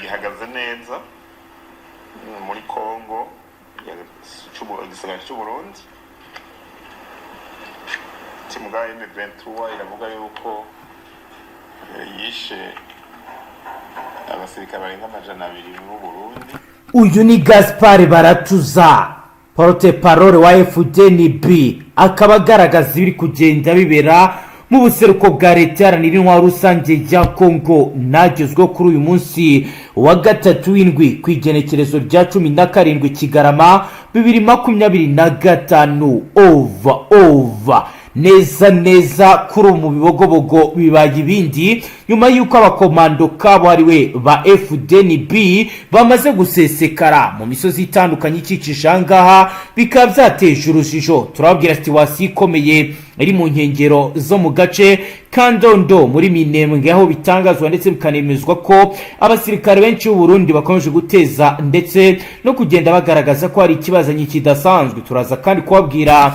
gihagaze neza muri Kongo igisagara cy'Uburundi. Timuga M23 iravuga yuko yishe abasirikare barenga 200 mu Burundi. Uyu ni Gaspard Baratuza, porte parole wa FDNB, akaba agaragaza ibiri kugenda bibera mu buseruko bwa leta yaranira intwaro rusange ya Kongo nagezwe kuri uyu munsi wa gatatu w'indwi kwigenekerezo rya 17 Kigarama 2025 over neza kuri mu bibogobogo bibaye ibindi nyuma yuko abakomando kabo ariwe ba FDNB bamaze gusesekara mu misozi itandukanye ikicishangaha bikaba byateje urujijo. Turababwira situation ikomeye iri mu nkengero zo mu gace Kandondo muri Minembwe aho bitangazwa ndetse bikanemezwa ko abasirikare benshi b'u Burundi bakomeje guteza ndetse no kugenda bagaragaza ko hari ikibazanye kidasanzwe. Turaza kandi kubabwira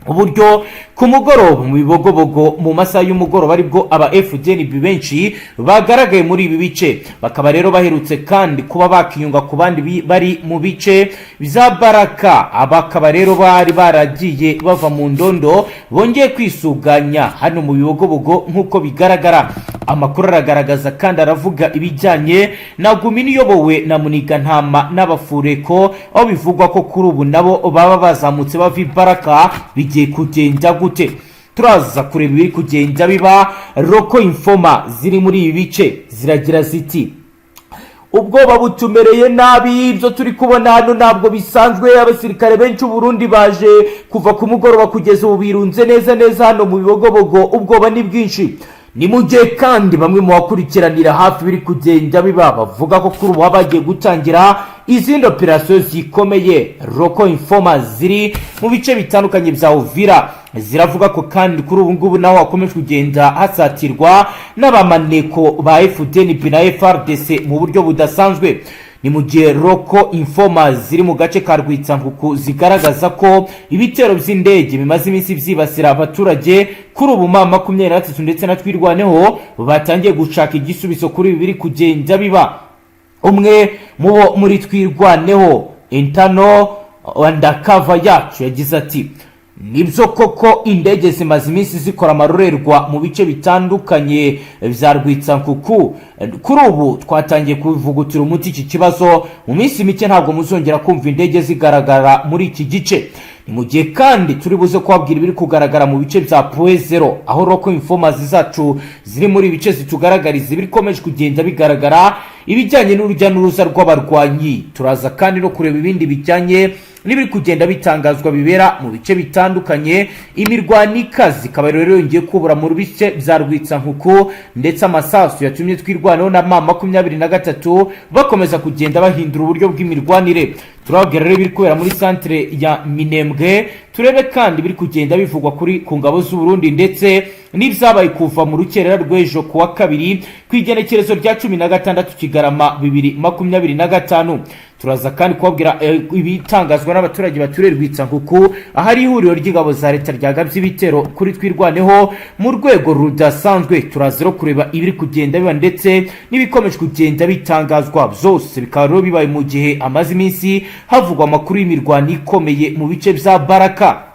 uburyo ku mugoroba mu bibogobogo mu masaha y'umugoroba aribwo aba FDNB benshi bagaragaye muri ibi bice, bakaba rero baherutse kandi kuba bakiyunga ku bandi bari mu bice bya Baraka. Abakaba rero bari baragiye bava mu ndondo bongeye kwisuganya hano mu bibogobogo nk'uko bigaragara. Amakuru aragaragaza kandi aravuga ibijyanye na Gumini yobowe na Muniga Ntama n'abafureko aho bivugwa ko kuri ubu nabo baba bazamutse bava Baraka. Bigiye kugenda gute? Turaza kureba ibiri kugenda biba. Roko informa ziri muri ibi bice ziragira ziti ubwoba butumereye nabi, ibyo turi kubona hano ntabwo bisanzwe. Abasirikare benshi Burundi baje kuva ku mugoroba kugeza ubu birunze neza hano mu bibogobogo, ubwoba ni bwinshi. Ni mu gihe kandi bamwe mu bakurikiranira hafi biri kugenda biba bavuga ko kuri ubu bagiye gutangira izindi operasiyo zikomeye. Roko informa ziri mu bice bitandukanye bya Uvira ziravuga ko kandi kuri ubu ngubu naho hakomeje kugenda hasatirwa n'abamaneko ba FDNB na FRDC mu buryo budasanzwe. Ni mu gihe Roko informa ziri mu gace ka Rwitsankuku zigaragaza ko ibitero by'indege bimaze iminsi byibasira abaturage kuri ubu 23 ndetse na twirwaneho batangiye gushaka igisubizo kuri bibiri kugenda biba. Umwe mubo muri twirwaneho intano undercover yacu yagize ati nibyo koko indege zimaze iminsi zikora amarorerwa mu bice bitandukanye bya Rwitsankuku. Kuri ubu twatangiye kuvugutira umuti iki kibazo, mu minsi mike ntabwo muzongera kumva indege zigaragara muri iki gice. Ni mu gihe kandi turi buze kubabwira ibiri kugaragara mu bice bya Poezero aho Roko informa zacu ziri muri ibice zitugaragariza ibiri komeje kugenda bigaragara ibijyanye n'urujya n'uruza rw'abarwanyi. Turaza kandi no kureba ibindi bijyanye n'ibiri kugenda bitangazwa bibera mu bice bitandukanye. Imirwano ikaze ikaba rero yongeye kubura mu bice bya Rwitsankuku ndetse amasasu yatumye twirwanaho na M23 bakomeza kugenda bahindura uburyo bw'imirwanire. Turababwira rero ibiri kubera muri centre ya Minembwe, turebe kandi biri kugenda bivugwa kuri ku ngabo z'u Burundi ndetse n'ibyabaye kuva mu rukerera rw'ejo kuwa kabiri kwigenekerezo rya 16 Kigarama 2025. Turaza kandi kubabwira ibitangazwa n'abaturage baturera Rwitsankuku ahari ihuriro ry'ingabo za leta ryagabye ibitero kuri twirwaneho mu rwego rudasanzwe. Turazero kureba ibiri kugenda biba ndetse n'ibikomeje kugenda bitangazwa byose bikaba rero bibaye mu gihe amazi iminsi havugwa amakuru y'imirwano ikomeye mu bice bya Baraka.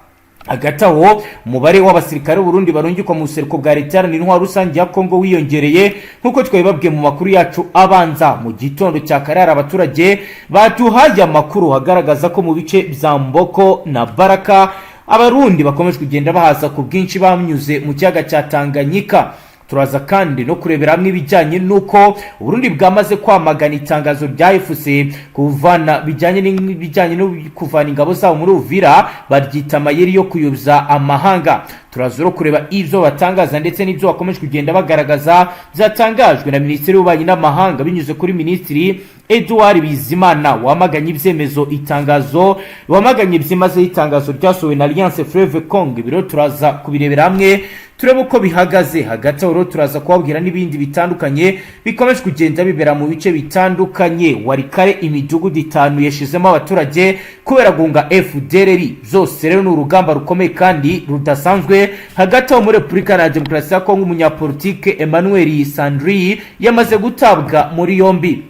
Agataho umubare w'abasirikare Burundi barungikwa mu buseruko bwa leta yaranira intwaro rusange ya Kongo wiyongereye nkuko twabibabwiye mu makuru yacu abanza. Mu gitondo cya karara abaturage batuhaye amakuru agaragaza ko mu bice bya Mboko na Baraka abarundi bakomeje kugenda bahaza ku bwinshi bamnyuze mu kiyaga cya Tanganyika. Turaza kandi no kurebera hamwe ibijyanye nuko Burundi bwamaze kwamagana itangazo rya AFC kuvana bijyanye no kuvana ingabo zabo muri Uvira baryita amayeri yo kuyobya amahanga. Turazoro kureba ivyo batangaza ndetse n'ivyo bakomeje kugenda bagaragaza byatangajwe na Minisitiri w'Ububanyi n'Amahanga binyuze kuri Minisitiri Edouard Bizimana wamaganye ibyemezo itangazo wamaganye byimaze itangazo ryasohowe na Alliance Fleuve Congo. Biro turaza kubirebera hamwe turebe uko bihagaze. Hagati aho turaza kubabwira n'ibindi bitandukanye bikomeje kugenda bibera mu bice bitandukanye. Warikare imidugudu 5 yashizemo abaturage kubera gunga FDLR. Zose rero n'urugamba rukomeye kandi rudasanzwe hagati aho muri Republika ya Demokarasi ya Kongo. Umunyapolitike Emmanuel Sandri yamaze gutabwa muri yombi.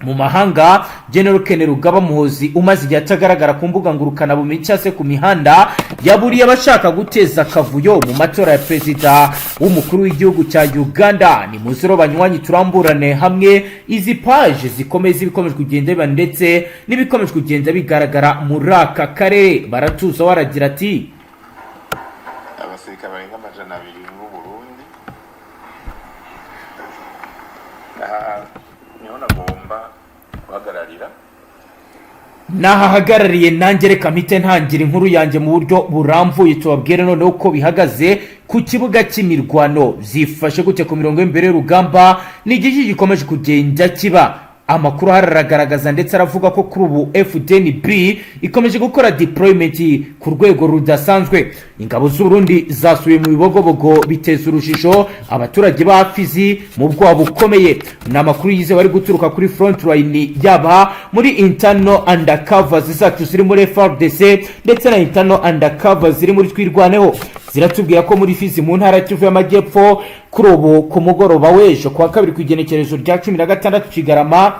mu mahanga. General Ken Rugaba Muhozi umaze igihe atagaragara ku mbuga ngurukana bumenyi cyangwa se ku mihanda yaburiye abashaka guteza akavuyo mu matora ya perezida w'umukuru w'igihugu cya Uganda. Ni muziro banywanyi turamburane hamwe izi page zikomeza ibikomeje kugenda biba ndetse n'ibikomeje kugenda bigaragara muri aka karere. Baratuza waragira ati abasirikare barenga 200 mu Burundi niho nagomba guhagararira nahahagarariye nanjye reka mpite ntangira inkuru yanjye mu buryo buramvuye tubabwire noneho uko bihagaze ku kibuga cy'imirwano byifashe gute ku mirongo y'imbere y'urugamba. Ni igiki gikomeje kugenda kiba. Amakuru haragaragaza ndetse aravuga ko kuri ubu FDNB ikomeje gukora deployment ku rwego rudasanzwe. Ingabo z'u Burundi zasubiye mu bibogobogo biteza urujijo abaturage ba Fizi mu bwoba bukomeye. N'amakuru yize bari guturuka kuri front line yaba muri internal undercovers zacu ziri muri FARDC ndetse na internal undercovers ziri muri twirwaneho ziratubwira ko muri Fizi mu ntara y'Kivu y'Amajyepfo kuri ubu ku mugoroba w'ejo kwa kabiri ku igenekerezo rya 16 Kigarama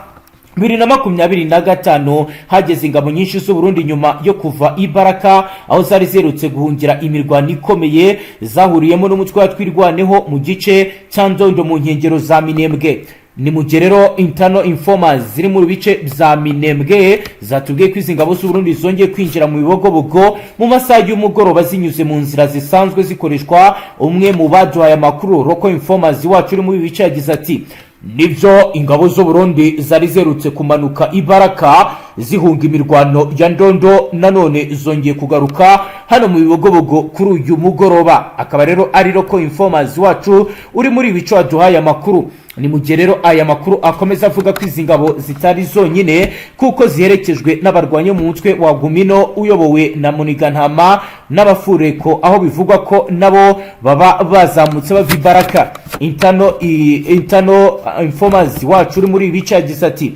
2025 hageze ingabo nyinshi z'u Burundi nyuma yo kuva Ibaraka aho zari zerutse guhungira imirwano ikomeye zahuriyemo n'umutwe wa twirwaneho mu gice cya Ndondo mu nkengero za Minembwe. Ni mugerero internal informers ziri mu bice bya Minembwe zatubwiye ko izi ngabo z'u Burundi zongeye kwinjira mu bibogobogo mu masaha y'umugoroba zinyuze mu nzira zisanzwe zikoreshwa. Umwe mu baduhaye amakuru local informers wacu uri mu bice yagize ati nibyo ingabo z'u Burundi zari zerutse kumanuka Ibaraka zihunga imirwano ya Ndondo nanone zongeye kugaruka hano mu bibogobogo kuri uyu mugoroba. Akaba rero ari local informers wacu uri muri bice waduhaye amakuru. Ni mugerero aya makuru akomeza avuga ko izi ngabo zitari zonyine kuko ziherekejwe n'abarwanye mu mutwe wa Gumino uyobowe na Muniga-Ntama n'abafureko aho bivugwa ko nabo baba bazamutse bava Ibaraka. Internal informers wacu uri muri bice yagize ati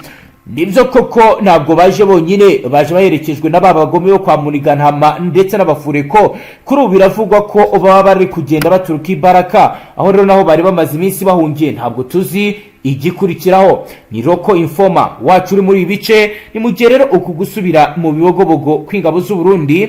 nibyo koko ntabwo baje bonyine baje baherekejwe n'ababagome bo kwa Muniga-Ntama ndetse n'abafureko. Kuri ubu biravugwa ko baba bari kugenda baturuka Ibaraka aho rero naho bari bamaze iminsi bahungiye ntabwo tuzi igikurikiraho. Ni roko informa wacu uri muri bice ni mu gihe rero uku gusubira mu bibogobogo kw'ingabo z'u Burundi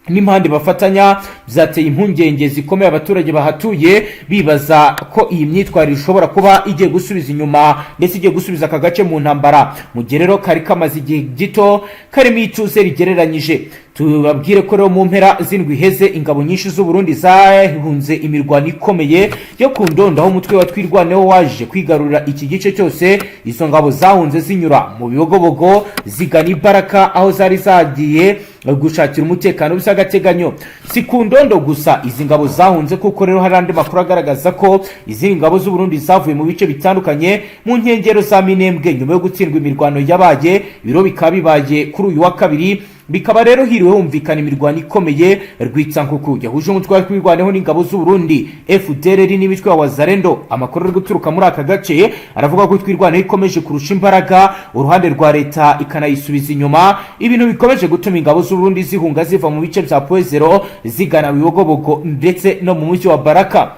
n'impande bafatanya byateye impungenge zikomeye abaturage bahatuye bibaza ko iyi myitwarire ishobora kuba igiye gusubiza inyuma ndetse igiye gusubiza aka gace mu ntambara mu gihe rero kari kamaze igihe gito karimo ituze rigereranyije. Tubabwire ko rero mu mpera z'indwi heze ingabo nyinshi z'u Burundi zahunze imirwano ikomeye yo ku Ndondo aho umutwe wa twirwaneho waje kwigarurira iki gice cyose. Izo ngabo zahunze zinyura mu bibogobogo zigana Ibaraka aho zari zagiye gushakira umutekano by'agateganyo. Si ku Ndondo gusa izi ngabo zahunze kuko rero hari andi makuru agaragaza ko izi ngabo z'u Burundi zavuye mu bice bitandukanye mu nkengero za Minembwe nyuma yo gutsindwa imirwano yabaye. Biro bikaba bibaye kuri uyu wa kabiri bikaba rero hiriwe humvikana imirwano ikomeye Rwitsankuku yahuje umutwe wa kwirwaneho n'ingabo z'u Burundi FDLR n'imitwe wa Wazalendo. Amakuru ari guturuka muri aka gace aravuga ko twirwaneho ikomeje kurusha imbaraga uruhande rwa leta ikanayisubiza inyuma. Ibintu bikomeje gutuma ingabo z'u Burundi zihunga ziva mu bice bya Poezero zigana bibogobogo ndetse no mu mujyi wa Baraka.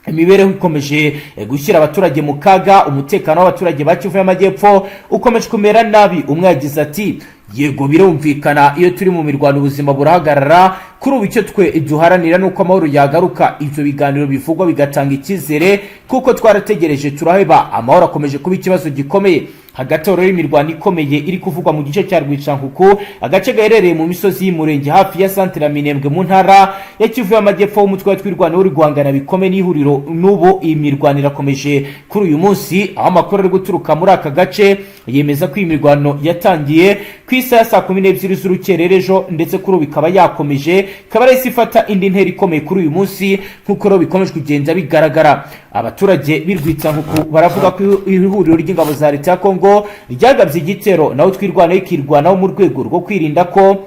Imibereho ikomeje gushyira abaturage mu kaga. Umutekano w'abaturage ba Kivu y'Amajyepfo ukomeje kumera nabi. Umwe yagize ati yego birumvikana iyo turi mu mirwano ubuzima burahagarara. Kuri ubu icyo twe duharanira nuko amahoro yagaruka. Ivyo biganiro bivugwa bigatanga icyizere kuko twarategereje turaheba. Amahoro akomeje kuba ikibazo gikomeye. Hagati rero imirwano ikomeye iri kuvugwa mu gice cya Rwitsankuku agace gaherereye mu misozi y'Umurenge hafi ya centre ya Minembwe mu ntara ya Kivu y'Amajyepfo. Umutwe wa twirwaneho uri guhangana bikomeye n'ihuriro n'ubu iyi mirwano irakomeje kuri uyu munsi aho amakuru ari guturuka muri aka gace yemeza ko imirwano yatangiye ku isaha ya 12 z'urukererejo ndetse kuri ubu ikaba yakomeje ikaba ari ifata indi ntera ikomeye kuri uyu munsi nkuko rero bikomeje kugenda bigaragara. Abaturage birwitsankuku baravuga ko ihuriro ry'ingabo za leta ya Kongo ryagabye igitero naho twirwaneho ikirwanaho mu rwego rwo kwirinda ko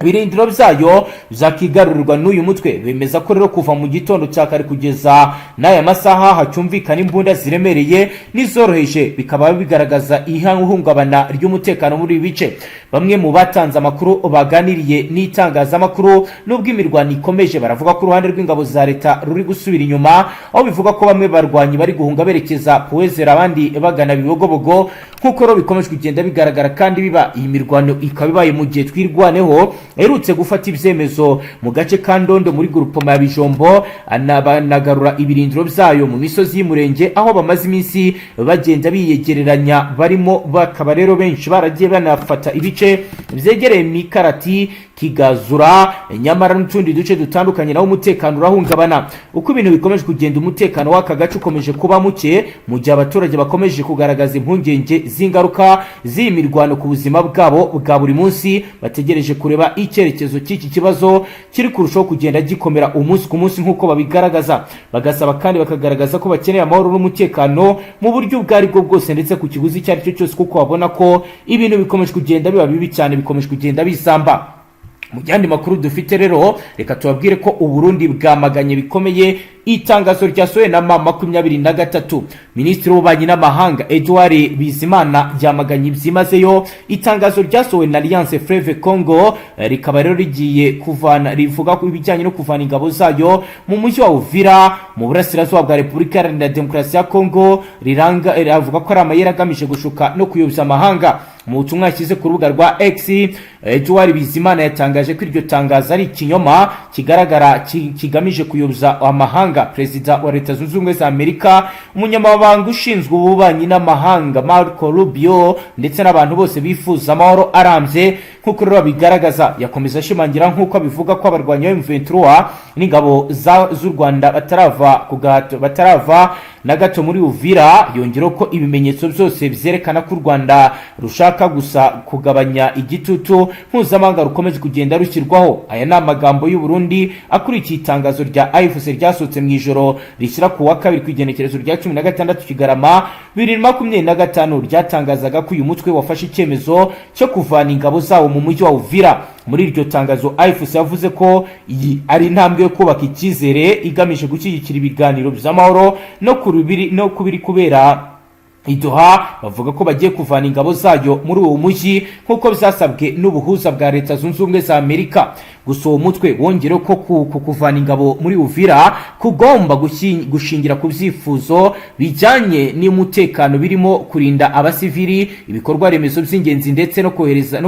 birindiro byayo zakigarurirwa n'uyu mutwe. Bemeza ko rero kuva mu gitondo cya kare kugeza n'aya masaha hacyumvikana imbunda ziremereye n'izoroheje bikaba bigaragaza ihungabana ry'umutekano muri bice. bamwe mu batanze amakuru baganiriye n'itangazamakuru nubwo imirwano ikomeje baravuga ko uruhande rw'ingabo za leta ruri gusubira inyuma, aho bivuga ko bamwe barwanyi bari guhunga berekeza kuwezera abandi bagana bibogobogo nk'uko ro bikomeje kugenda bigaragara kandi biba. Iyi mirwano ikaba ibaye mu gihe twirwaneho aherutse gufata ibyemezo mu gace ka Ndondo muri grupoma ya Bijombo, anagarura ibirindiro byayo mu misozi y'umurenge aho bamaze iminsi bagenda biyegereranya, barimo bakaba rero benshi baragiye banafata ibice byegereye Mikarati, Kigazura, nyamara n'utundi duce dutandukanye naho umutekano urahungabana. Uko ibintu bikomeje kugenda umutekano w'aka gace ukomeje kuba muke mu gihe abaturage bakomeje kugaragaza impungenge z'ingaruka z'imirwano ku buzima bwabo bwa buri munsi, bategereje kureba icyerekezo cy'iki kibazo kiri kurushaho kugenda gikomera umunsi ku munsi nk'uko babigaragaza. Bagasaba kandi bakagaragaza ko bakeneye amahoro n'umutekano mu buryo ubwo ari bwo bwose ndetse ku kiguzi icyo ari cyo cyose, kuko babona ko ibintu bikomeje kugenda biba bibi cyane, bikomeje kugenda bisamba. Mu yandi makuru dufite rero reka tubabwire ko Uburundi bwamaganye bikomeye itangazo ryasohowe na M23. Minisitiri w'ububanyi n'amahanga Edouard Bizimana ryamaganye byimazeyo itangazo ryasohowe na Alliance Fleuve Congo, rikaba rero rigiye kuvana, rivuga ku ibijyanye no kuvana ingabo zayo mu mujyi wa Uvira mu burasirazuba bwa Repubulika Iharanira Demokarasi ya Congo, riravuga ko ari amayeri agamije gushuka no kuyobya amahanga. Mu butumwa yashyize ku rubuga rwa X, Edouard Bizimana yatangaje ko iryo tangazo ari ikinyoma kigaragara kigamije kuyobya amahanga. Perezida wa Leta Zunze Ubumwe za Amerika, umunyamabanga ushinzwe ububanyi n'amahanga Marco Rubio ndetse n'abantu bose bifuza amahoro arambye nk'uko rero bigaragaza, yakomeza ashimangira nk'uko abivuga ko abarwanyi ba M23 n'ingabo z'u Rwanda batarava na gato muri Uvira. Yongeraho ko ibimenyetso byose byerekana ko u Rwanda rushaka gusa kugabanya igitutu mpuzamahanga rukomeje kugenda rushyirwaho. Aya ni amagambo y'u Burundi akurikiye itangazo rya AVIS ryasohotse mu ijoro rishyira ku wa kabiri ku igenekerezo rya 16 Kigarama 2025, ryatangazaga ko uyu mutwe wafashe icyemezo cyo kuvana ingabo zawo mu mujyi wa Uvira. Muri iryo tangazo AVIS yavuze ko iyi ari intambwe yo kubaka icyizere igamije gushyigikira ibiganiro by'amahoro no kubiri kubera Idoha. Bavuga ko bagiye kuvana ingabo zayo muri uwo mujyi nk'uko byasabwe n'ubuhuza bwa Leta Zunze Ubumwe za Amerika. Gusa uwo mutwe wongera ko kuvana ingabo muri Uvira kugomba gushingira ku byifuzo bijyanye n'umutekano birimo kurinda abasivili, ibikorwa remezo by'ingenzi ndetse no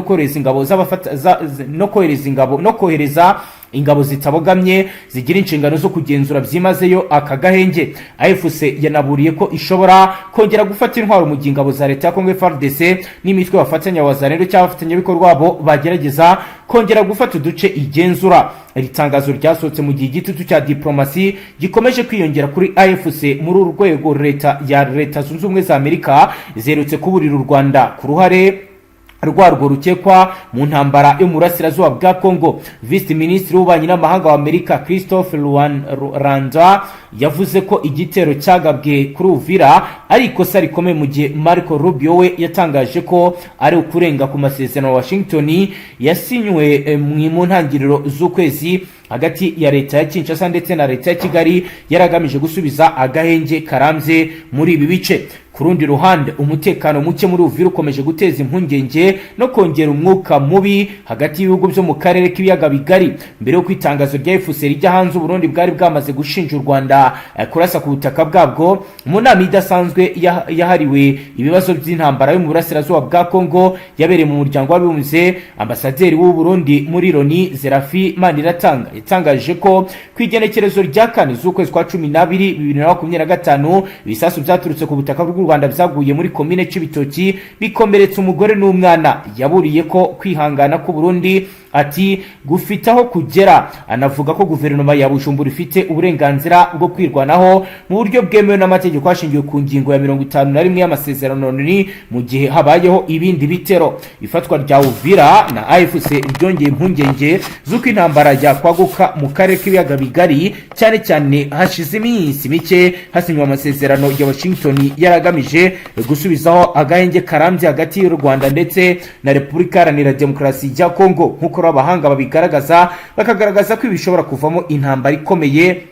kohereza ingabo zitabogamye zigira inshingano zo kugenzura byimazeyo aka gahenge. AFC yanaburiye ko ishobora kongera gufata intwaro mu gihe ingabo za leta ya Congo FARDC n'imitwe bafatanya wazanero cy'abafatanyabikorwa bo bagerageza kongera gufata uduce igenzura. Iri tangazo ryasohotse mu gihe igitutu cya diplomasi gikomeje kwiyongera kuri AFC muri urwego Leta Zunze Ubumwe za Amerika zerutse kuburira u Rwanda ku ruhare rwarwo rukekwa mu ntambara yo mu burasirazuba bwa Congo. Vice Minisitiri w'ububanyi n'amahanga wa Amerika Christophe Rwanda yavuze ko igitero cyagabwe kuri Uvira ari ikosa rikomeye, mu gihe Marco Rubio we yatangaje ko ari ukurenga ku masezerano Washington yasinywe mu ntangiriro z'ukwezi hagati ya leta ya Kinshasa ndetse na leta ya Kigali yaragamije gusubiza agahenge karambye muri ibi bice. Ku rundi ruhande umutekano muke muri Uvira ukomeje guteza impungenge no kongera umwuka mubi hagati y'ibihugu byo mu karere k'ibiyaga bigari. Mbere yo kwitangazo rya FUC rijya hanze, Burundi bwari bwamaze gushinja u Rwanda kurasa ku butaka bwabwo mu nama idasanzwe yahariwe ibibazo by'intambara yo mu burasirazuba bwa Congo yabereye mu muryango w'abibumbye. Ambasaderi w'u Burundi muri Loni Zerafi Maniratanga yatangaje ko kwigenekerezo rya 4 z'ukwezi kwa 12 2025 ibisasu byaturutse ku butaka bw'u Rwanda byaguye muri komine Cibitoki bikomeretsa umugore n'umwana. Yaburiye ko kwihangana ku Burundi ati gufitaho kugera. Anavuga ko guverinoma ya Bujumbura ifite uburenganzira bwo kwirwanaho mu buryo bwemewe n'amategeko hashingiwe ku ngingo ya 51 y'amasezerano NON mu gihe habayeho ibindi bitero. Ifatwa rya Uvira na AFC ryongeye impungenge z'uko intambara yakwaguka mu karere k'ibiyaga bigari, cyane cyane hashize iminsi mike hasinywa amasezerano ya Washington yaragamije gusubizaho agahenge karambye hagati y'u Rwanda ndetse na Repubulika Iharanira Demokarasi ya Congo. Nk'uko abahanga babigaragaza, bakagaragaza ko ibishobora kuvamo intambara ikomeye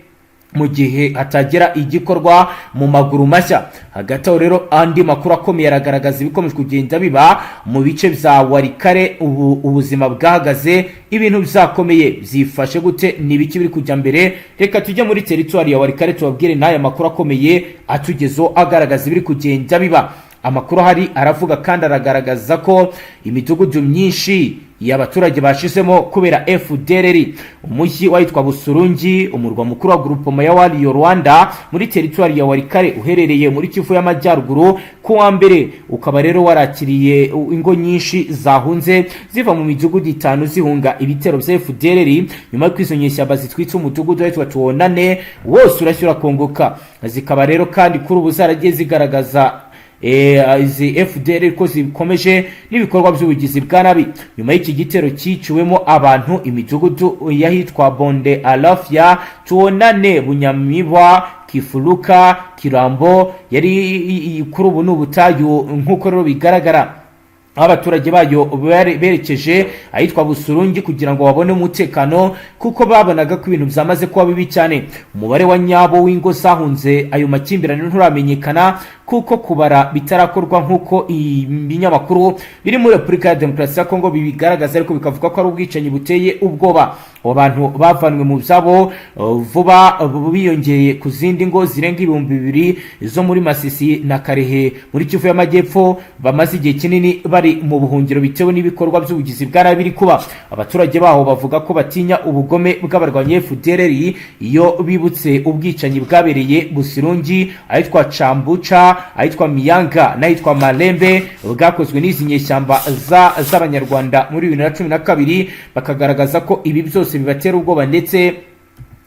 mu gihe hatagira igikorwa mu maguru mashya. Hagati aho rero andi makuru akomeye aragaragaza ibikomeje kugenda biba mu bice bya Warikare. Ubuzima bwahagaze, ibintu byakomeye byifashe gute, nibiki biri kujya mbere? Reka tujye muri territoire ya Warikare tubabwire n'aya makuru akomeye atugezo agaragaza ibiri kugenda biba. Amakuru hari aravuga kandi aragaragaza ko imidugudu myinshi y'abaturage bashizemo kubera FDLR. Umujyi witwa Busurungi, umurwa mukuru wa groupement ya Wali yo Rwanda, muri territoire ya Warikare uherereye muri Kivu y'Amajyaruguru, ku wa mbere ukaba rero warakiriye ingo nyinshi zahunze ziva mu midugudu 5 zihunga ibitero bya FDLR nyuma yo kwizonyesha bazitwitse umudugudu witwa Tuonane wose urashyura kongoka. Zikaba rero kandi kuri ubu zaragiye zigaragaza izi FDLR ko zikomeje n'ibikorwa by'ubugizi bwa nabi. Nyuma y'iki gitero cyiciwemo abantu imidugudu yahitwa Bonde Alafya, Tuonane, Bunyamibwa, Kifuruka, Kirambo yari kuri ubu n'ubutayu nk'uko rero bigaragara. Abaturage bayo berekeje ahitwa Busurungi kugira ngo babone umutekano kuko babonaga ko ibintu byamaze kuba bibi cyane. Umubare wa nyabo w'ingo zahunze ayo makimbirane nturamenyekana kuko kubara bitarakorwa nk'uko ibinyamakuru biri muri Repubulika ya Demokarasi ya Kongo bibigaragaza, ariko bikavuga ko ari ubwicanyi buteye ubwoba. Abantu bavanwe mu byabo vuba biyongeye ku zindi ngo zirenga 2,000 zo muri Masisi na Karehe muri Kivu y'Amajyepfo bamaze igihe kinini bari mu buhungiro bitewe n'ibikorwa by'ubugizi bwa nabi biri kuba. Abaturage baho bavuga ko batinya ubugome bw'abarwanya FDLR iyo bibutse ubwicanyi bwabereye Busirungi, ahitwa Chambucha, ahitwa Miyanga n'ahitwa Malembe bwakozwe n'izi nyeshyamba z'Abanyarwanda muri 2012, bakagaragaza ko ibi byose bibatera ubwoba ndetse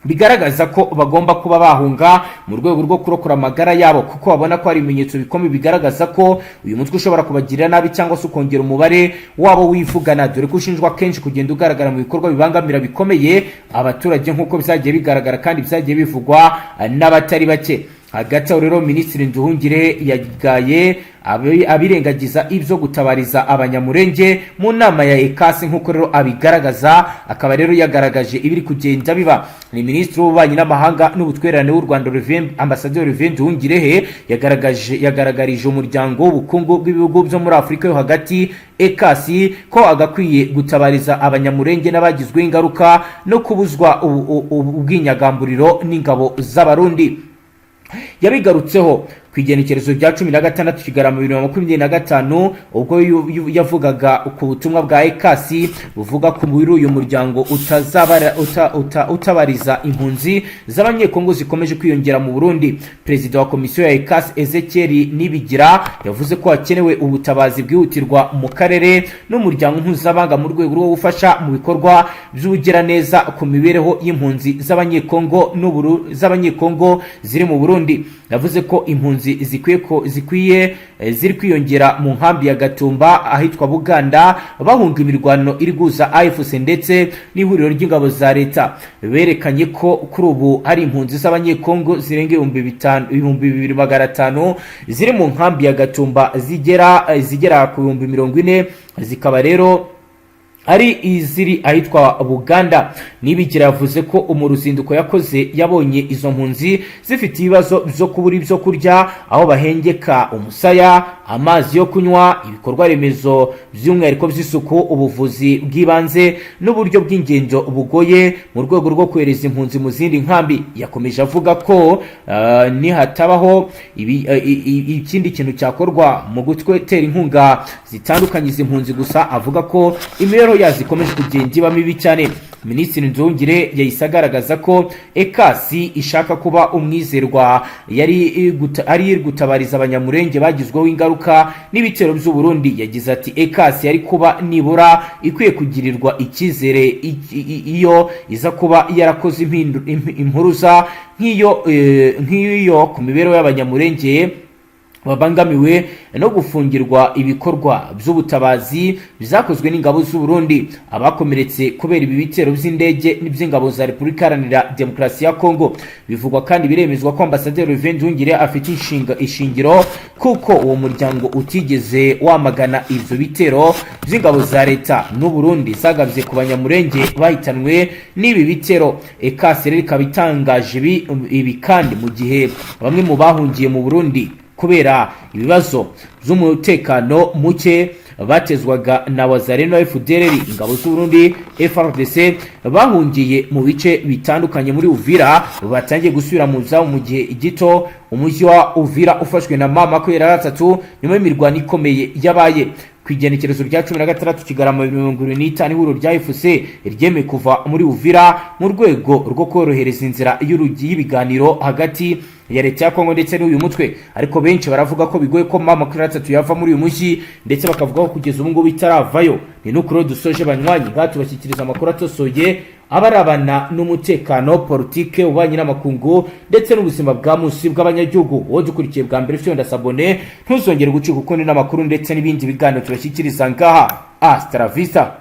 bigaragaza ko bagomba kuba bahunga mu rwego rwo kurokora amagara yabo, kuko babona ko hari ibimenyetso bikomeye bigaragaza ko uyu mutwe ushobora kubagirira nabi cyangwa se ukongera umubare wabo wivugana, dore ko ushinjwa kenshi kugenda ugaragara mu bikorwa bibangamira bikomeye abaturage nk'uko byagiye bigaragara kandi byagiye bivugwa n'abatari bake. Hagati aho rero Minisitiri Nduhungire yagaye abirengagiza ibyo gutabariza abanyamurenge mu nama ya ECAS nk'uko rero abigaragaza, akaba rero yagaragaje ibiri kugenda biba. Ni Minisitiri w'Ububanyi n'Amahanga n'Ubutwererane w'u Rwanda Ambassadeur Nduhungire yagaragarije umuryango w'ubukungu bw'ibihugu byo muri Afurika yo hagati ECAS ko agakwiye gutabariza abanyamurenge n'abagizweho ingaruka no kubuzwa ubwinyagamburiro n'ingabo z'Abarundi. Yabigarutseho ku igenekerezo rya 16 Kigarama 2025 ubwo yavugaga ku butumwa bwa ECAS buvuga ko muri uyu muryango utabariza impunzi z'abanyekongo zikomeje kwiyongera mu Burundi. Perezida wa komisiyo ya ECAS Ezekiel Nibigira yavuze ko hakenewe ubutabazi bwihutirwa mu karere n'umuryango mpuzamahanga mu rwego rwo gufasha mu bikorwa by'ubugiraneza ku mibereho y'impunzi z'abanyekongo ziri mu Burundi. Yavuze ko impunzi ziri kwiyongera mu nkambi ya Gatumba ahitwa Buganda bahunga imirwano iri guza AFC ndetse n'ihuriro ry'ingabo za leta. Berekanye ko kuri ubu hari impunzi z'abanyekongo zirenga 2,500 ziri mu nkambi ya Gatumba zigera ku 40,000, zikaba rero ari iziri ahitwa Buganda. Nibigira yavuze ko mu ruzinduko yakoze yabonye izo mpunzi zifite ibibazo byo kubura ibyo kurya, aho bahengeka umusaya, amazi yo kunywa, ibikorwa remezo by'umwihariko by'isuku, ubuvuzi bw'ibanze n'uburyo bw'ingendo bugoye mu rwego rwo kohereza impunzi mu zindi nkambi. Yakomeje avuga ko nihatabaho ikindi kintu cyakorwa mu gutera inkunga zitandukanye izi mpunzi gusa, avuga ko imibero yazi ikomeje kugenda iba mibi cyane. Minisitiri Nduhungire yahise agaragaza ko ECAS ishaka kuba umwizerwa ari gutabariza abanyamurenge bagizweho ingaruka n'ibitero by'u Burundi. Yagize ati ECAS yari kuba nibura ikwiye kugirirwa icyizere iyo iza kuba yarakoze impuruza nk'iyo ku mibereho y'abanyamurenge babangamiwe no gufungirwa ibikorwa by'ubutabazi bizakozwe n'ingabo z'u Burundi. Abakomeretse kubera ibi bitero by'indege n'iby'ingabo za Repubulika Iharanira Demokarasi ya Kongo. Bivugwa kandi biremezwa ko Ambasaderi Ruvendungire afite ishingiro kuko uwo muryango utigeze wamagana ivyo bitero by'ingabo za leta n'u Burundi zagabye ku banyamurenge bahitanwe n'ibi bitero. Ekasere rikabitangaje ibi kandi mu gihe bamwe mu bahungiye mu Burundi kubera ibibazo by'umutekano muke batezwaga na wazareno FDLR, ingabo z'u Burundi FARDC bahungiye mu bice bitandukanye muri Uvira batangiye gusubira mu zabo mu gihe gito. Umujyi wa Uvira ufashwe na mama kwera 3 nyuma y'imirwano ikomeye yabaye kwigenekerezo rya 16 Kigarama 2025 ihuriro rya FC ryemeye kuva muri Uvira mu rwego rwo korohereza inzira y'ibiganiro hagati ya leta ya Kongo ndetse n'uyu mutwe. Ariko benshi baravuga ko bigoye ko mama kuri 3 yava muri uyu mujyi, ndetse bakavuga ko kugeza ubu ngubu bitaravayo. Ni nukuri dusoje banywanyi ngatu bashyikiriza amakuru atosoye abarabana n'umutekano, politike, ubanye n'amakungu ndetse n'ubuzima bwa musi bw'abanyagihugu. Wowe dukurikiye bwa mbere fyo ndasabone ntuzongere gucika ukundi n'amakuru ndetse n'ibindi biganiro tubashyikiriza ngaha. Hasta la vista.